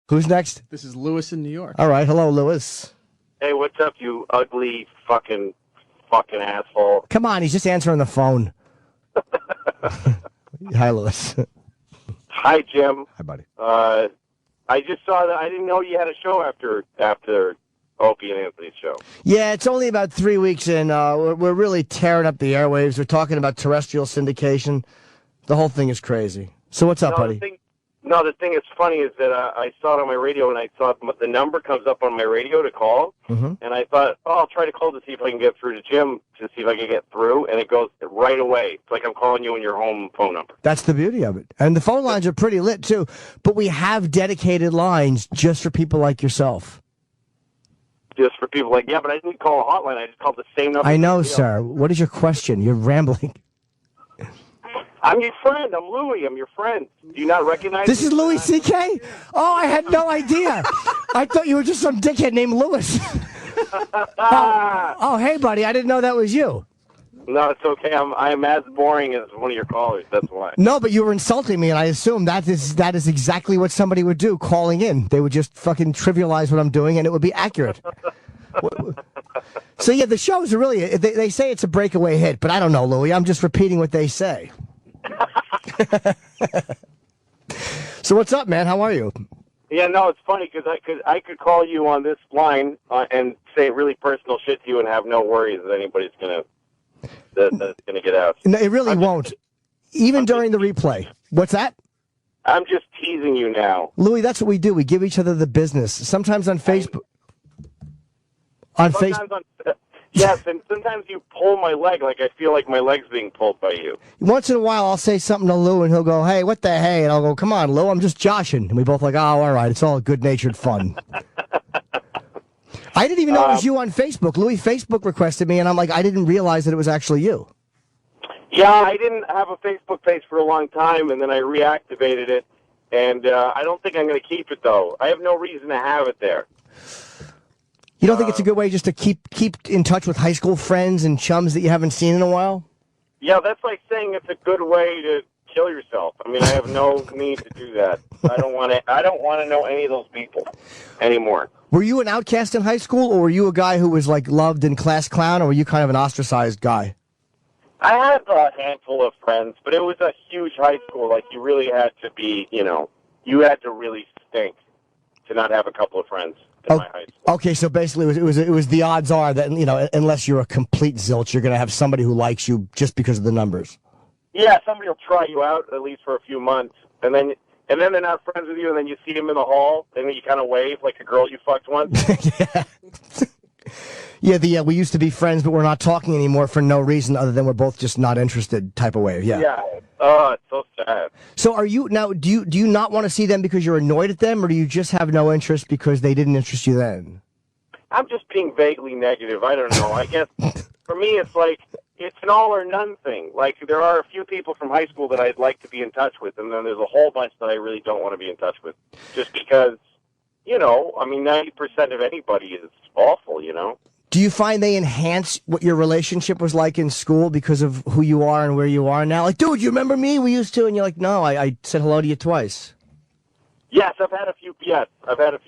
Who's next? This is Lewis in New York. All right. Hello, Lewis. Hey, what's up, you ugly fucking asshole? Come on, he's just answering the phone. Hi, Lewis. Hi, Jim. Hi, buddy. I just saw that. I didn't know you had a show after Opie and Anthony's show. Yeah, it's only about 3 weeks in. We're really tearing up the airwaves. We're talking about terrestrial syndication. The whole thing is crazy. So what's up, buddy? The thing that's funny is that I saw it on my radio, and I saw the number comes up on my radio to call, and I thought, I'll try to call to see if I can get through to Jim, to see if I can get through, and it goes right away. It's like I'm calling you on your home phone number. That's the beauty of it. And the phone lines are pretty lit, too. But we have dedicated lines just for people like yourself. Just for people like, yeah, but I didn't call a hotline. I just called the same number. I know, sir. What is your question? You're rambling. I'm your friend. I'm Louie. I'm your friend. Do you not recognize This me? is Louis C.K.? Oh, I had no idea. I thought you were just some dickhead named Louis. Oh, hey, buddy. I didn't know that was you. No, it's okay. I am as boring as one of your callers. That's why. No, but you were insulting me, and I assume that is exactly what somebody would do calling in. They would just fucking trivialize what I'm doing, and it would be accurate. So, yeah, the shows are really, they say it's a breakaway hit, but I don't know, Louie. I'm just repeating what they say. So what's up, man? How are you? Yeah, no, it's funny because I could call you on this line and say really personal shit to you and have no worries that anybody's that's gonna get out. No, it really won't. Even during the replay. What's that? I'm just teasing you now, Louis. That's what we do. We give each other the business. Sometimes on Facebook. Yes, and sometimes you pull my leg, like I feel like my leg's being pulled by you. Once in a while, I'll say something to Lou, and he'll go, "Hey, what the hey?" And I'll go, "Come on, Lou, I'm just joshing." And we both like, "Oh, all right, it's all good-natured fun." I didn't even know it was you on Facebook. Louis Facebook requested me, and I'm like, I didn't realize that it was actually you. Yeah, I didn't have a Facebook page for a long time, and then I reactivated it, and I don't think I'm going to keep it, though. I have no reason to have it there. You don't think it's a good way just to keep in touch with high school friends and chums that you haven't seen in a while? Yeah, that's like saying it's a good way to kill yourself. I mean, I have no need to do that. I don't want to know any of those people anymore. Were you an outcast in high school, or were you a guy who was like loved and class clown, or were you kind of an ostracized guy? I had a handful of friends, but it was a huge high school. Like, you really had to be, you had to really stink to not have a couple of friends. My high school. Okay, so basically it was the odds are that, unless you're a complete zilch, you're going to have somebody who likes you just because of the numbers. Yeah, somebody will try you out at least for a few months, and then they're not friends with you, and then you see them in the hall, and then you kind of wave like a girl you fucked once. Yeah, we used to be friends, but we're not talking anymore for no reason other than we're both just not interested type of wave. Yeah. Yeah. Oh, it's so sad. So are you now? Do you not want to see them because you're annoyed at them, or do you just have no interest because they didn't interest you then? I'm just being vaguely negative. I don't know. I guess for me, it's like it's an all or none thing. Like, there are a few people from high school that I'd like to be in touch with, and then there's a whole bunch that I really don't want to be in touch with, just because, 90% of anybody is awful. Do you find they enhance what your relationship was like in school because of who you are and where you are now? Like, dude, you remember me? We used to, and you're like, no, I said hello to you twice. Yes, I've had a few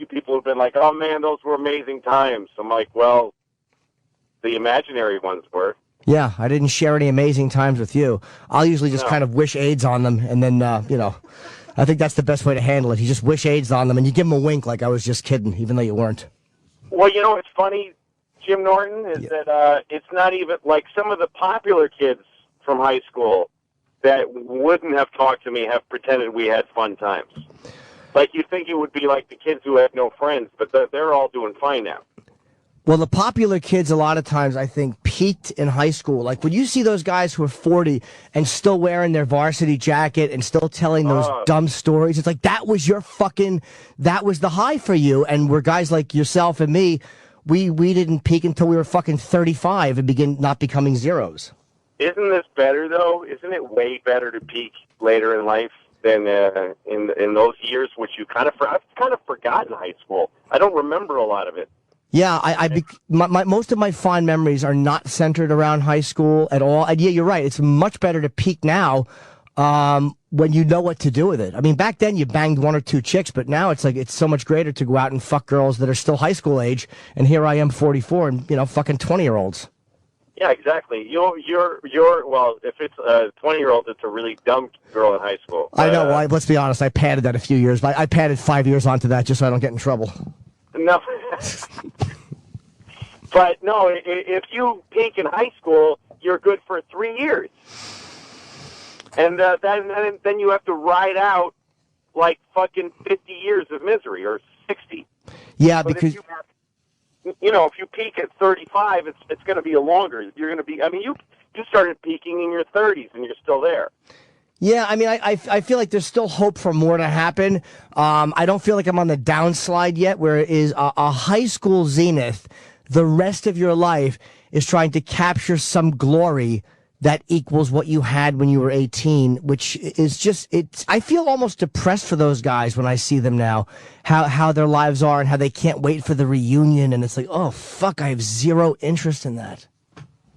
people who've been like, oh man, those were amazing times. I'm like, well, the imaginary ones were. Yeah, I didn't share any amazing times with you. I'll usually just kind of wish AIDS on them, and then, I think that's the best way to handle it. You just wish AIDS on them, and you give them a wink like I was just kidding, even though you weren't. Well, it's funny, Jim Norton, is that it's not even like some of the popular kids from high school that wouldn't have talked to me have pretended we had fun times. Like, you think it would be like the kids who have no friends, but they're all doing fine now. Well, the popular kids, a lot of times, I think, peaked in high school. Like, when you see those guys who are 40 and still wearing their varsity jacket and still telling those dumb stories, it's like, that was the high for you. And we're guys like yourself and me, we didn't peak until we were fucking 35 and begin not becoming zeros. Isn't this better, though? Isn't it way better to peak later in life than in those years, which I've kind of forgotten high school. I don't remember a lot of it. Yeah, most of my fond memories are not centered around high school at all. And yeah, you're right. It's much better to peak now when you know what to do with it. I mean, back then you banged one or two chicks, but now it's like it's so much greater to go out and fuck girls that are still high school age, and here I am 44 and, fucking 20-year-olds. Yeah, exactly. You're well, if it's a 20-year-old, it's a really dumb girl in high school. I know. Well, let's be honest. I padded that a few years, but I padded 5 years onto that just so I don't get in trouble. No. But no, if you peak in high school, you're good for 3 years. And then you have to ride out like fucking 50 years of misery or 60. Yeah, but because... if you peak at 35, it's going to be a longer. You're going to be, I mean, you started peaking in your 30s and you're still there. Yeah, I mean, I feel like there's still hope for more to happen. I don't feel like I'm on the downslide yet, where it is a high school zenith. The rest of your life is trying to capture some glory that equals what you had when you were 18, which is just, I feel almost depressed for those guys when I see them now, how their lives are and how they can't wait for the reunion. And it's like, oh, fuck, I have zero interest in that.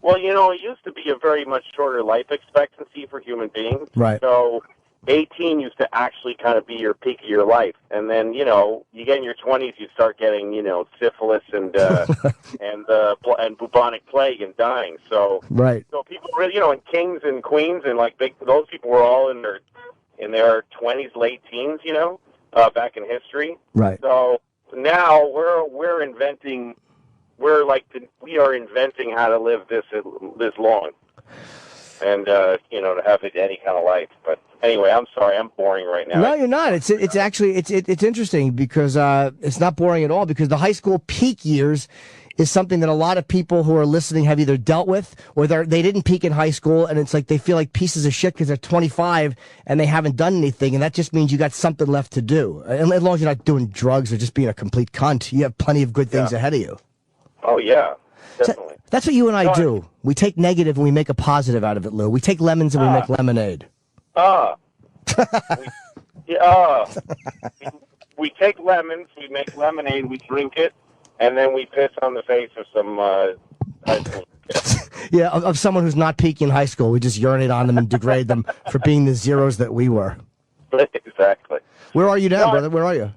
Well, it used to be a very much shorter life expectancy for human beings. Right. So 18 used to actually kind of be your peak of your life. And then, you get in your 20s, you start getting, syphilis and and bubonic plague and dying. So, right. So people really, and kings and queens and those people were all in their 20s, late teens, back in history. Right. So now we are inventing how to live this long. And, to have any kind of life. But anyway, I'm sorry, I'm boring right now. No, you're not. It's actually, it's interesting because, it's not boring at all, because the high school peak years is something that a lot of people who are listening have either dealt with or they didn't peak in high school, and it's like they feel like pieces of shit because they're 25 and they haven't done anything, and that just means you got something left to do. And as long as you're not doing drugs or just being a complete cunt, you have plenty of good things ahead of you. Oh, yeah. Definitely. That's what you and I do. We take negative and we make a positive out of it, Lou. We take lemons and we make lemonade. We take lemons, we make lemonade, we drink it, and then we piss on the face of some high school kids. Yeah, of someone who's not peaking in high school. We just urinate on them and degrade them for being the zeros that we were. Exactly. Where are you now, brother? Where are you?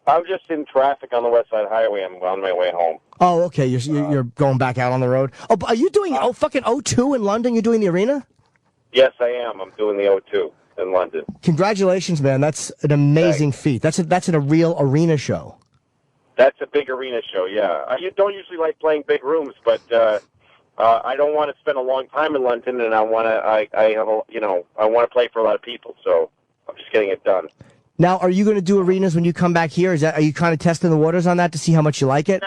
I'm just in traffic on the West Side Highway. I'm on my way home. Oh, okay. You're going back out on the road. Oh, are you doing fucking O2 in London? You're doing the arena? Yes, I am. I'm doing the O2 in London. Congratulations, man. That's an amazing feat. That's a real arena show. That's a big arena show. Yeah. I don't usually like playing big rooms, but I don't want to spend a long time in London, and I want to play for a lot of people. So I'm just getting it done. Now, are you going to do arenas when you come back here? Are you kind of testing the waters on that to see how much you like it?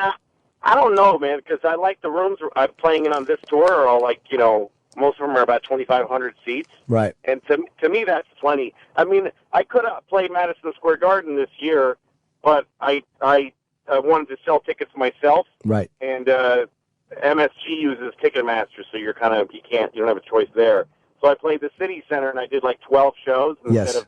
I don't know, man, because I like the rooms I'm playing in on this tour are all most of them are about 2,500 seats. Right. And to me, that's plenty. I mean, I could have played Madison Square Garden this year, but I wanted to sell tickets myself. Right. And MSG uses Ticketmaster, so you don't have a choice there. So I played the City Center, and I did 12 shows instead of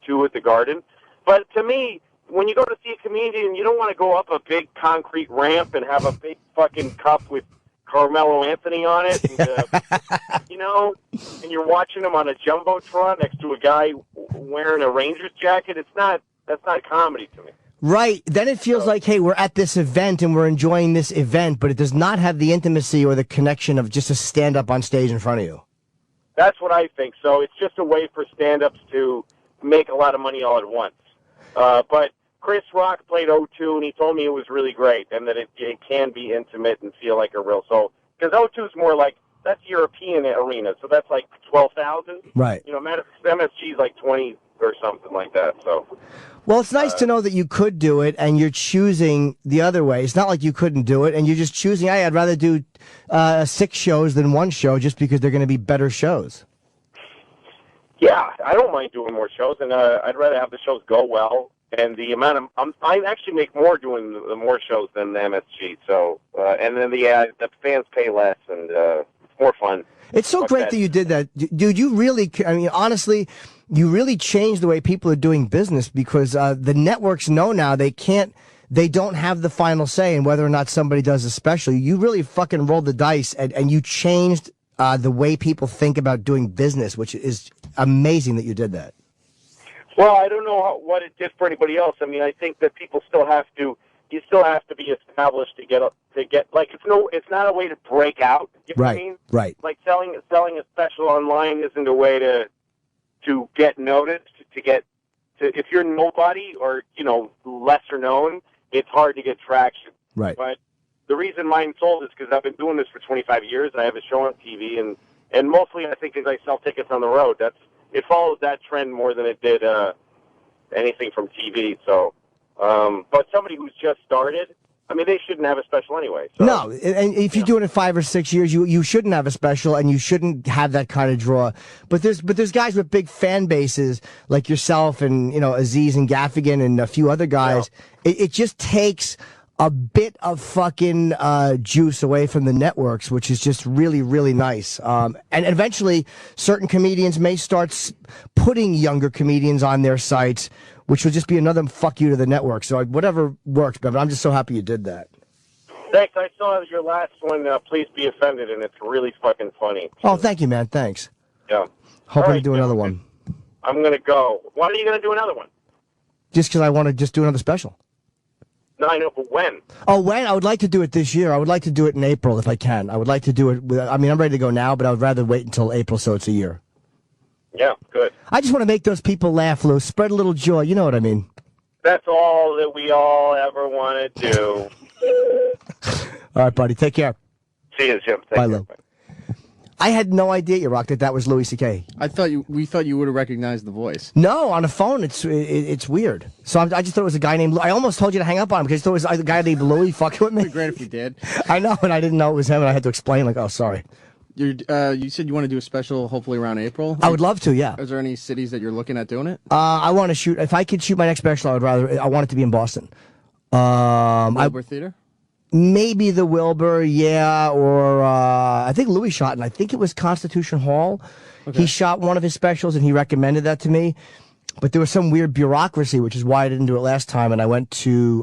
2 at the Garden. But to me, when you go to see a comedian, you don't want to go up a big concrete ramp and have a big fucking cup with Carmelo Anthony on it, and, and you're watching him on a jumbotron next to a guy wearing a Rangers jacket. That's not comedy to me. Right. Then it feels like, hey, we're at this event and we're enjoying this event, but it does not have the intimacy or the connection of just a stand-up on stage in front of you. That's what I think. So it's just a way for stand-ups to make a lot of money all at once. But Chris Rock played O2, and he told me it was really great, and that it can be intimate and feel like a real soul. Because O2 is more that's European arena, so that's 12,000. Right. MSG is 20 or something like that. So. Well, it's nice to know that you could do it, and you're choosing the other way. It's not like you couldn't do it, and you're just choosing, I'd rather do 6 shows than 1 show just because they're going to be better shows. Yeah, I don't mind doing more shows, and I'd rather have the shows go well. And the amount of I actually make more doing the more shows than the MSG. So and then the fans pay less, and it's more fun. It's so great that you did that, dude. You really, I mean, honestly, you really changed the way people are doing business, because the networks know now they don't have the final say in whether or not somebody does a special. You really fucking rolled the dice, and you changed the way people think about doing business, which is amazing that you did that. Well, I don't know what it did for anybody else. I mean, I think that people still have to. You still have to be established to get like it's not a way to break out. You know what I mean? Right. Like selling a special online isn't a way to get noticed. If you're nobody or lesser known, it's hard to get traction. Right. But the reason mine sold is because I've been doing this for 25 years. I have a show on TV, and mostly I think as I sell tickets on the road, it follows that trend more than it did anything from TV. So, but somebody who's just started, I mean, they shouldn't have a special anyway. So, no, and if you're doing it 5 or 6 years, you shouldn't have a special, and you shouldn't have that kind of draw. But there's guys with big fan bases like yourself, and Aziz and Gaffigan and a few other guys. Yeah. It just takes a bit of fucking juice away from the networks, which is just really, really nice. And eventually, certain comedians may start putting younger comedians on their sites, which will just be another fuck you to the network. So whatever works, but I'm just so happy you did that. Thanks. I saw your last one, Please Be Offended, and it's really fucking funny. Oh, thank you, man. Thanks. Yeah. Hoping to do another one. I'm going to go. Why are you going to do another one? Just because I want to just do another special. No, I know, but when? Oh, when? I would like to do it this year. I would like to do it in April if I can. I would like to do it. I'm ready to go now, but I would rather wait until April so it's a year. Yeah, good. I just want to make those people laugh, Lou. Spread a little joy. You know what I mean? That's all that we all ever want to do. All right, buddy. Take care. See you, Jim. Bye, Lou. I had no idea, you rocked that was Louis C.K. We thought you would have recognized the voice. No, on the phone, it's weird. So I just thought it was a guy named. I almost told you to hang up on him because I thought it was a guy named Louis fucking with me. It'd be great if you did. I know, and I didn't know it was him, and I had to explain. Like, oh, sorry. You said you want to do a special, hopefully around April. I would love to. Yeah. Is there any cities that you're looking at doing it? I want to shoot. If I could shoot my next special, I want it to be in Boston. Wilbur Theater. Maybe the Wilbur, yeah, or I think Louis shot, and I think it was Constitution Hall. Okay. He shot one of his specials, and he recommended that to me. But there was some weird bureaucracy, which is why I didn't do it last time, and I went to